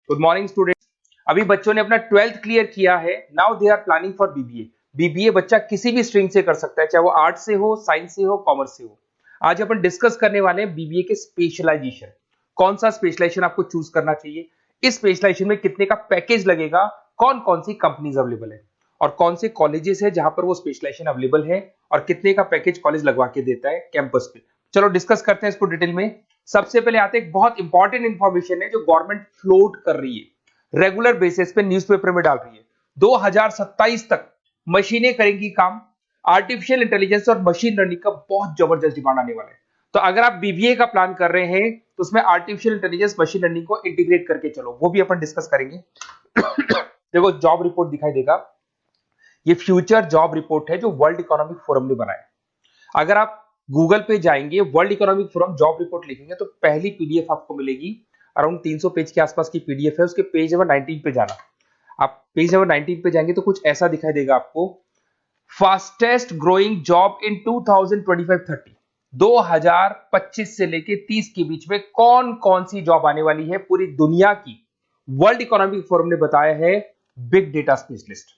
Good morning student. अभी बच्चों ने अपना 12th क्लियर किया है। Now they are planning for BBA. BBA बच्चा किसी भी स्ट्रीम से कर सकता है, चाहे वो आर्ट्स से हो, साइंस से हो, कॉमर्स से हो। आज अपन डिस्कस करने वाले हैं बीबीए के स्पेशलाइजेशन। कौन सा स्पेशलाइजेशन आपको चूज करना चाहिए, इस स्पेशलाइजेशन में कितने का पैकेज लगेगा, कौन कौन सी कंपनीज अवेलेबल है और कौन से कॉलेजेस है जहां पर वो स्पेशलाइजेशन अवेलेबल है और कितने का पैकेज कॉलेज लगवा के देता है कैंपस पे। चलो डिस्कस करते हैं इसको डिटेल में। सबसे पहले आते हैं, बहुत इंपॉर्टेंट इंफॉर्मेशन है जो गवर्नमेंट फ्लोट कर रही है, रेगुलर बेसिस पे न्यूज़पेपर में डाल रही है। 2027 तक मशीनें करेंगी काम। आर्टिफिशियल इंटेलिजेंस और मशीन लर्निंग का बहुत जबरदस्त डिमांड आने वाला है। तो अगर आप बीबीए का प्लान कर रहे हैं तो उसमें आर्टिफिशियल इंटेलिजेंस, मशीन लर्निंग को इंटीग्रेट करके चलो, वो भी अपन डिस्कस करेंगे। देखो जॉब रिपोर्ट दिखाई देगा, ये फ्यूचर जॉब रिपोर्ट है जो वर्ल्ड इकोनॉमिक फोरम ने बनाया। अगर आप गूगल पे जाएंगे, world economic forum job report लिखेंगे तो पहली पीडीएफ आपको मिलेगी। अराउंड 300 पेज के आसपास की पीडीएफ है। उसके पेज नंबर 19 पे जाना। आप पेज नंबर 19 पे जाएंगे तो कुछ ऐसा दिखाई देगा आपको, फास्टेस्ट ग्रोइंग जॉब इन 2025-30, 2025 से लेके 30 के बीच में कौन कौन सी जॉब आने वाली है पूरी दुनिया की। वर्ल्ड इकोनॉमिक फोरम ने बताया है बिग डेटा स्पेशलिस्ट।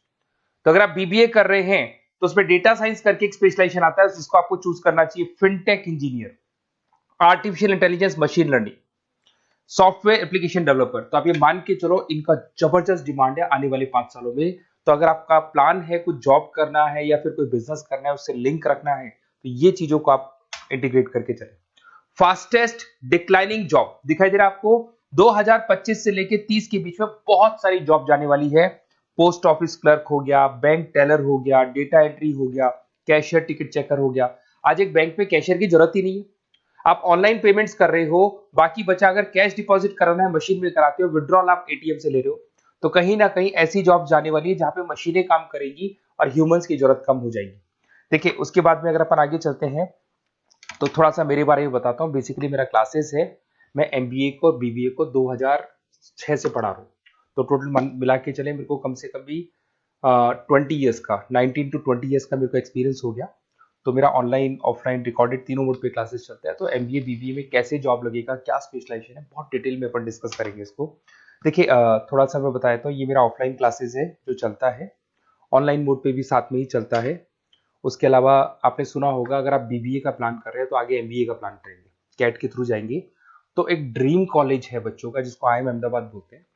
तो अगर आप बीबीए कर रहे हैं तो उसमें डेटा साइंस करके एक स्पेशलाइजेशन आता है, जिसको आपको चूज करना चाहिए। Fintech engineer, artificial intelligence, machine learning, software application developer. तो आप ये मान के चलो इनका जबरदस्त डिमांड है आने वाले 5 सालों में। तो अगर आपका प्लान है कुछ जॉब करना है या फिर कोई बिजनेस करना है, उससे लिंक रखना है, तो ये चीजों को आप इंटीग्रेट करके चले। फास्टेस्ट डिक्लाइनिंग जॉब दिखाई दे रहा है आपको, 2025 से लेके 30 के बीच में बहुत सारी जॉब जाने वाली है। पोस्ट ऑफिस क्लर्क हो गया, बैंक टेलर हो गया, डेटा एंट्री हो गया, कैशियर टिकट चेकर हो गया। आज एक बैंक में कैशियर की जरूरत ही नहीं है, आप ऑनलाइन पेमेंट्स कर रहे हो। बाकी बचा अगर कैश डिपॉजिट कराना है मशीन में कराते हो, विड्रॉल आप एटीएम से ले रहे हो। तो कहीं ना कहीं ऐसी जॉब जाने वाली है जहां पे मशीनें काम करेंगी और ह्यूमंस की जरूरत कम हो जाएगी। देखिए उसके बाद में अगर अपन आगे चलते हैं तो थोड़ा सा मेरे बारे में बताता हूँ। बेसिकली मेरा क्लासेस है, मैं एमबीए को और बीबीए को 2006 से पढ़ा रहा हूँ। तो टोटल मिला के चले मेरे को कम से कम भी 20 ईयर्स का, 19 to 20 ईयर्स का मेरे को एक्सपीरियंस हो गया। तो मेरा ऑनलाइन ऑफलाइन रिकॉर्डेड तीनों मोड पे क्लासेस चलते हैं। तो एमबीए बीबीए में कैसे जॉब लगेगा, क्या स्पेशलाइजेशन है, बहुत डिटेल में अपन डिस्कस करेंगे इसको। देखिए थोड़ा सा मैं बता देता हूँ, ये मेरा ऑफलाइन क्लासेस है जो चलता है, ऑनलाइन मोड पे भी साथ में ही चलता है। उसके अलावा आपने सुना होगा, अगर आप बीबीए का प्लान कर रहे हैं तो आगे एमबीए का प्लान करेंगे, कैट के थ्रू जाएंगे। तो एक ड्रीम कॉलेज है बच्चों का जिसको आईएम अहमदाबाद बोलते हैं,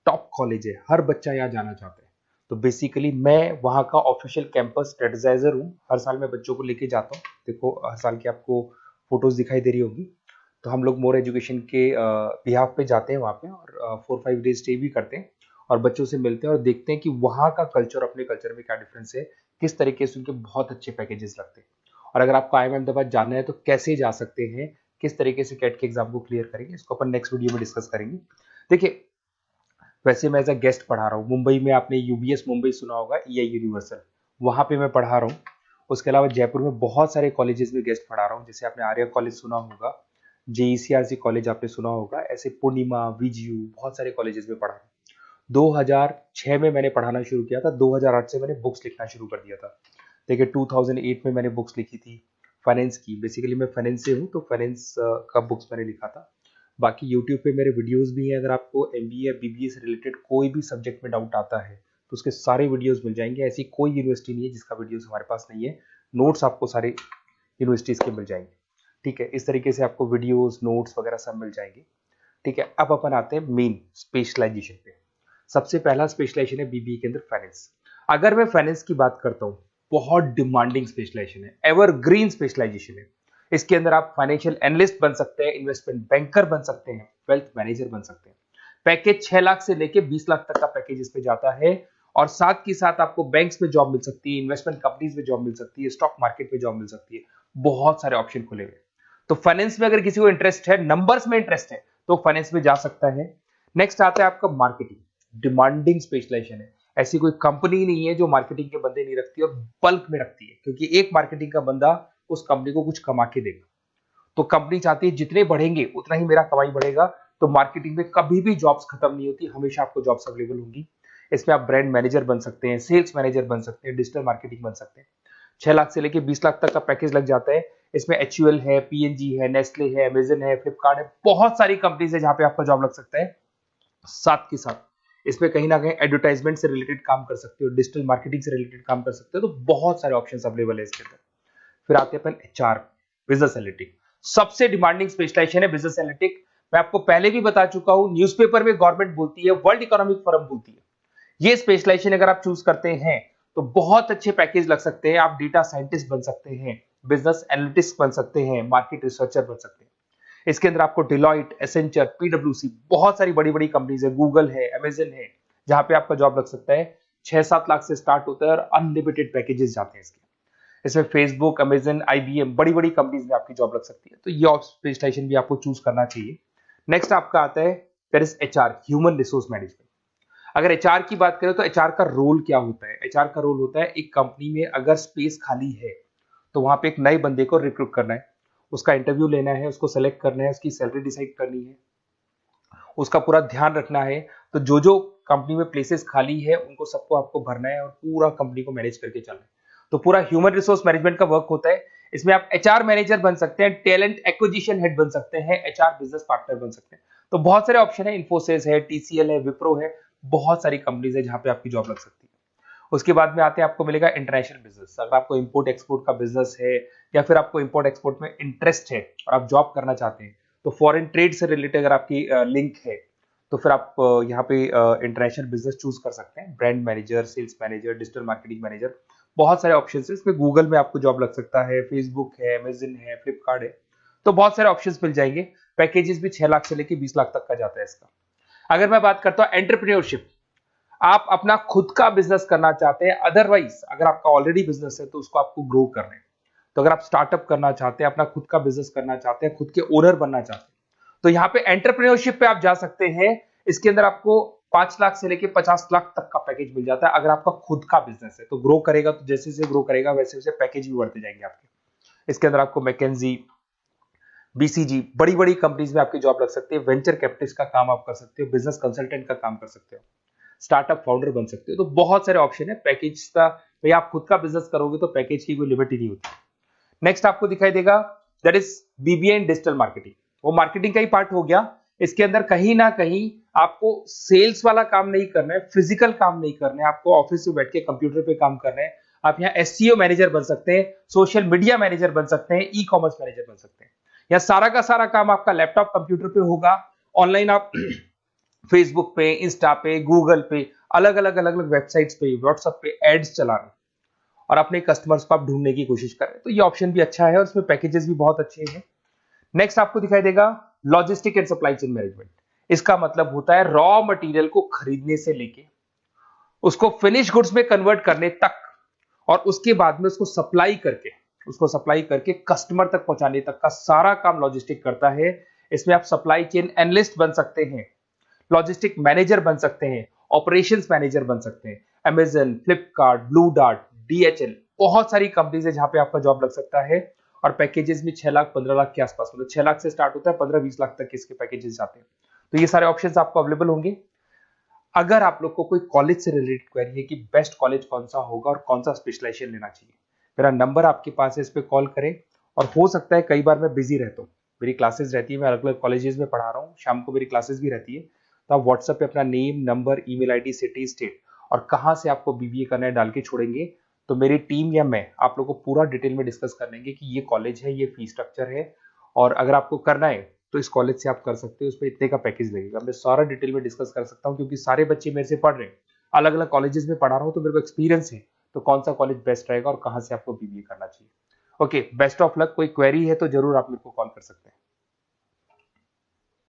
टॉप कॉलेज है, हर बच्चा यहाँ जाना चाहता है। तो बेसिकली मैं वहाँ का ऑफिशियल कैंपस स्ट्रेटेजाइजर हूँ। हर साल मैं बच्चों को लेके जाता हूँ। देखो हर साल की आपको फोटोज दिखाई दे रही होगी। तो हम लोग मोर एजुकेशन के बिहाफ पे जाते हैं वहाँ पे और 4-5 डेज स्टे भी करते हैं और बच्चों से मिलते हैं और देखते हैं कि वहाँ का कल्चर अपने कल्चर में क्या डिफरेंस है, किस तरीके से उनके बहुत अच्छे पैकेजेस लगते हैं। और अगर आपको आईएम अहमदाबाद जाना है तो कैसे जा सकते हैं, किस तरीके से कैट के एग्जाम को क्लियर करेंगे, इसको अपन नेक्स्ट वीडियो में डिस्कस करेंगे। देखिए वैसे मैं एज अ गेस्ट पढ़ा रहा हूँ मुंबई में, आपने यूबीएस मुंबई सुना होगा, ईआई यूनिवर्सल, वहाँ पे मैं पढ़ा रहा हूँ। उसके अलावा जयपुर में बहुत सारे कॉलेजेस में गेस्ट पढ़ा रहा हूँ, जैसे आपने आर्या कॉलेज सुना होगा, जेईसीआरसी कॉलेज आपने सुना होगा, ऐसे पूर्णिमा, वीजीयू, बहुत सारे कॉलेजेस में पढ़ा रहा हूँ। 2006 में मैंने पढ़ाना शुरू किया था, 2008 से मैंने बुक्स लिखना शुरू कर दिया था। देखिए 2008 में मैंने बुक्स लिखी थी फाइनेंस की। बेसिकली मैं फाइनेंस से हूँ तो फाइनेंस का बुक्स मैंने लिखा था। बाकी यूट्यूब पे मेरे वीडियोस भी हैं, अगर आपको एमबीए या बीबीए से रिलेटेड कोई भी सब्जेक्ट में डाउट आता है तो उसके सारे वीडियोस मिल जाएंगे। ऐसी कोई यूनिवर्सिटी नहीं है जिसका वीडियोस हमारे पास नहीं है। नोट्स आपको सारे यूनिवर्सिटीज के मिल जाएंगे, ठीक है। इस तरीके से आपको वीडियोस, नोट्स वगैरह सब मिल जाएंगे, ठीक है। अब अपन आते हैं मेन स्पेशलाइजेशन पे। सबसे पहला स्पेशलाइजेशन है बीबीए के अंदर फाइनेंस। अगर मैं फाइनेंस की बात करता हूँ, बहुत डिमांडिंग स्पेशलाइजेशन है, एवरग्रीन स्पेशलाइजेशन है। इसके अंदर आप फाइनेंशियल एनालिस्ट बन सकते हैं, इन्वेस्टमेंट बैंकर बन सकते हैं, वेल्थ मैनेजर बन सकते हैं। पैकेज 6 लाख से लेके 20 लाख तक का पैकेज इस पे जाता है और साथ के साथ आपको बैंक्स में जॉब मिल सकती है, इन्वेस्टमेंट कंपनीज में जॉब मिल सकती है, स्टॉक मार्केट में जॉब मिल सकती है। बहुत सारे ऑप्शन खुले हुए। तो फाइनेंस में अगर किसी को इंटरेस्ट है, नंबर्स में इंटरेस्ट है, तो फाइनेंस में जा सकता है। नेक्स्ट आता है आपका मार्केटिंग, डिमांडिंग स्पेशलाइजेशन है। ऐसी कोई कंपनी नहीं है जो मार्केटिंग के बंदे नहीं रखती और बल्क में रखती है, क्योंकि एक मार्केटिंग का बंदा उस कंपनी को कुछ कमा के देगा। तो कंपनी चाहती है जितने बढ़ेंगे उतना ही मेरा कमाई बढ़ेगा। तो मार्केटिंग में कभी भी जॉब्स खत्म नहीं होती, हमेशा आपको जॉब्स अवेलेबल होंगी। इसमें आप ब्रांड मैनेजर बन सकते हैं, सेल्स मैनेजर बन सकते हैं, डिजिटल मार्केटिंग बन सकते हैं। 6 लाख से लेके 20 लाख तक का पैकेज लग जाता है। इसमें एचयूएल है, पीएनजी है, नेस्ले है, अमेजन है, फ्लिपकार्ट है, बहुत सारी कंपनीज है जहां पे आपका जॉब लग सकता है। साथ के साथ इसमें कहीं ना कहीं एडवर्टाइजमेंट से रिलेटेड काम कर सकते हो, डिजिटल मार्केटिंग से रिलेटेड काम कर सकते हो, तो बहुत सारे ऑप्शंस अवेलेबल है इसके अंदर। फिर आते हैं अपन एचआर, बिजनेस एनालिटिक। सबसे डिमांडिंग स्पेशलाइजेशन है बिजनेस एनालिटिक। मैं आपको पहले भी बता चुका हूं, न्यूज़पेपर में गवर्नमेंट बोलती है, वर्ल्ड इकोनॉमिक फोरम बोलती है। ये स्पेशलाइजेशन अगर आप चूज करते हैं तो बहुत अच्छे पैकेज लग सकते हैं। आप डेटा साइंटिस्ट बन सकते हैं, बिजनेस एनालिटिस्ट बन सकते हैं, मार्केट रिसर्चर बन सकते हैं। इसके अंदर आपको डिलॉइट, एसेंचर, पीडब्ल्यूसी, बहुत सारी बड़ी बड़ी कंपनीज है, गूगल है, अमेजन है, जहां पे आपका जॉब लग सकता है। 6-7 लाख से स्टार्ट होता है और अनलिमिटेड पैकेजेस जाते हैं इसके। इसमें फेसबुक, अमेजन, आईबीएम, बड़ी बड़ी कंपनीज में आपकी जॉब लग सकती है, तो ये स्पेशलाइजेशन भी आपको चूज करना चाहिए। नेक्स्ट आपका आता है there is HR, human resource management. अगर एचआर की बात करें तो एचआर का रोल क्या होता है? एचआर का रोल होता है एक कंपनी में अगर स्पेस खाली है तो वहां पे एक नए बंदे को रिक्रूट करना है, उसका इंटरव्यू लेना है, उसको सेलेक्ट करना है, उसकी सैलरी डिसाइड करनी है, उसका पूरा ध्यान रखना है। तो जो जो कंपनी में प्लेसेस खाली है उनको सबको आपको भरना है और पूरा कंपनी को मैनेज करके चलना है। तो पूरा ह्यूमन रिसोर्स मैनेजमेंट का वर्क होता है। इसमें आप एचआर मैनेजर बन सकते हैं, टैलेंट एक्विजिशन हेड बन सकते हैं, एचआर बिजनेस पार्टनर बन सकते हैं। तो बहुत सारे ऑप्शन है, इन्फोसिस है, टीसीएल है, विप्रो है, बहुत सारी कंपनीज है जहां पे आपकी जॉब लग सकती है। उसके बाद में आते हैं, आपको मिलेगा इंटरनेशनल बिजनेस। अगर आपको इंपोर्ट एक्सपोर्ट का बिजनेस है या फिर आपको इंपोर्ट एक्सपोर्ट में इंटरेस्ट है और आप जॉब करना चाहते हैं, तो फॉरेन ट्रेड से रिलेटेड अगर आपकी लिंक है तो फिर आप यहाँ पे इंटरनेशनल बिजनेस चूज कर सकते हैं। Brand manager, sales manager, digital marketing manager, बहुत सारे ऑप्शन है इसमें। गूगल में आपको जॉब लग सकता है, फेसबुक है, अमेजन है, फ्लिपकार्ट है, तो बहुत सारे ऑप्शंस मिल जाएंगे। पैकेजेस भी 6 लाख से लेके 20 लाख तक का जाता है इसका। अगर मैं बात करता हूँ एंटरप्रेन्योरशिप, आप अपना खुद का बिजनेस करना चाहते हैं, अदरवाइज अगर आपका ऑलरेडी बिजनेस है तो उसको आपको ग्रो करना है। तो अगर आप स्टार्टअप करना चाहते हैं, अपना खुद का बिजनेस करना चाहते हैं, खुद के ओनर बनना चाहते हैं, तो यहाँ पे एंटरप्रेन्योरशिप पे आप जा सकते हैं। इसके अंदर आपको 5 लाख से लेके 50 लाख तक का पैकेज मिल जाता है। अगर आपका खुद का बिजनेस है तो ग्रो करेगा, तो जैसे जैसे ग्रो करेगा वैसे वैसे पैकेज भी बढ़ते जाएंगे आपके। इसके अंदर आपको मैकेंजी, बीसीजी, बड़ी बड़ी कंपनीज में आपकी जॉब लग सकती है। वेंचर कैपिटलिस्ट का काम आप कर सकते हो, बिजनेस कंसल्टेंट का काम कर सकते हो, स्टार्टअप फाउंडर बन सकते हो। तो बहुत सारे ऑप्शन है पैकेज का। भाई आप खुद का बिजनेस करोगे तो पैकेज की कोई लिमिट ही नहीं होती। नेक्स्ट आपको दिखाई देगा that is BBA in digital marketing. वो मार्केटिंग का ही पार्ट हो गया। इसके अंदर कहीं ना कहीं आपको सेल्स वाला काम नहीं करना है, फिजिकल काम नहीं करना है, आपको ऑफिस में बैठ के कंप्यूटर पे काम करना है। आप यहाँ एसईओ मैनेजर बन सकते हैं, सोशल मीडिया मैनेजर बन सकते हैं, ई कॉमर्स मैनेजर बन सकते हैं। यह सारा का सारा काम आपका लैपटॉप कंप्यूटर पे होगा। ऑनलाइन आप फेसबुक पे, इंस्टा पे, गूगल पे, अलग अलग अलग अलग वेबसाइट्स पे, व्हाट्सएप पे एड्स चला रहे हैं और अपने कस्टमर्स को आप ढूंढने की कोशिश कर रहे हैं। तो ये ऑप्शन भी अच्छा है और इसमें पैकेजेस भी बहुत अच्छे हैं। नेक्स्ट आपको दिखाई देगा logistic and supply chain management. इसका मतलब होता है रॉ मटेरियल को खरीदने से लेके उसको फिनिश गुड्स में कन्वर्ट करने तक और उसके बाद में उसको सप्लाई करके कस्टमर तक पहुंचाने तक का सारा काम लॉजिस्टिक करता है। इसमें आप सप्लाई चेन एनालिस्ट बन सकते हैं, लॉजिस्टिक मैनेजर बन सकते हैं, ऑपरेशंस मैनेजर बन सकते हैं। Amazon, Flipkart, blue dart, DHL, बहुत सारी कंपनीज है जहां पे आपका जॉब लग सकता है। और पैकेजेस भी 6 लाख 15 लाख के आसपास, मतलब 6 लाख से स्टार्ट होता है, 15-20 लाख तक इसके पैकेजेस जाते हैं। तो ये सारे ऑप्शंस आपको अवेलेबल होंगे। अगर आप लोग को कोई कॉलेज से रिलेटेड क्वेरी है कि बेस्ट कॉलेज कौन सा होगा और कौन सा स्पेशलाइजेशन लेना चाहिए, मेरा नंबर आपके पास है, इस पर कॉल करें। और हो सकता है कई बार मैं बिजी रहता हूँ, मेरी क्लासेस रहती है, मैं अलग अलग कॉलेजेस में पढ़ा रहा हूँ, शाम को मेरी क्लासेस भी रहती है। तो आप व्हाट्सएप पे अपना name, number, email ID, city, state और कहाँ से आपको बीबीए करना है डाल के छोड़ेंगे, तो मेरी टीम या मैं आप लोग को पूरा डिटेल में डिस्कस कर लेंगे कि ये कॉलेज है, ये फीस स्ट्रक्चर है, और अगर आपको करना है तो इस कॉलेज से आप कर सकते हो, उस पर इतने का पैकेज लगेगा। मैं सारा डिटेल में डिस्कस कर सकता हूँ क्योंकि सारे बच्चे मेरे से पढ़ रहे हैं, अलग अलग कॉलेजेस में पढ़ा रहा हूँ, तो मेरे को एक्सपीरियंस है तो कौन सा कॉलेज बेस्ट रहेगा और कहाँ से आपको बीबीए करना चाहिए। Okay, best of luck. कोई क्वेरी है तो जरूर आप मेरे को कॉल कर सकते हैं।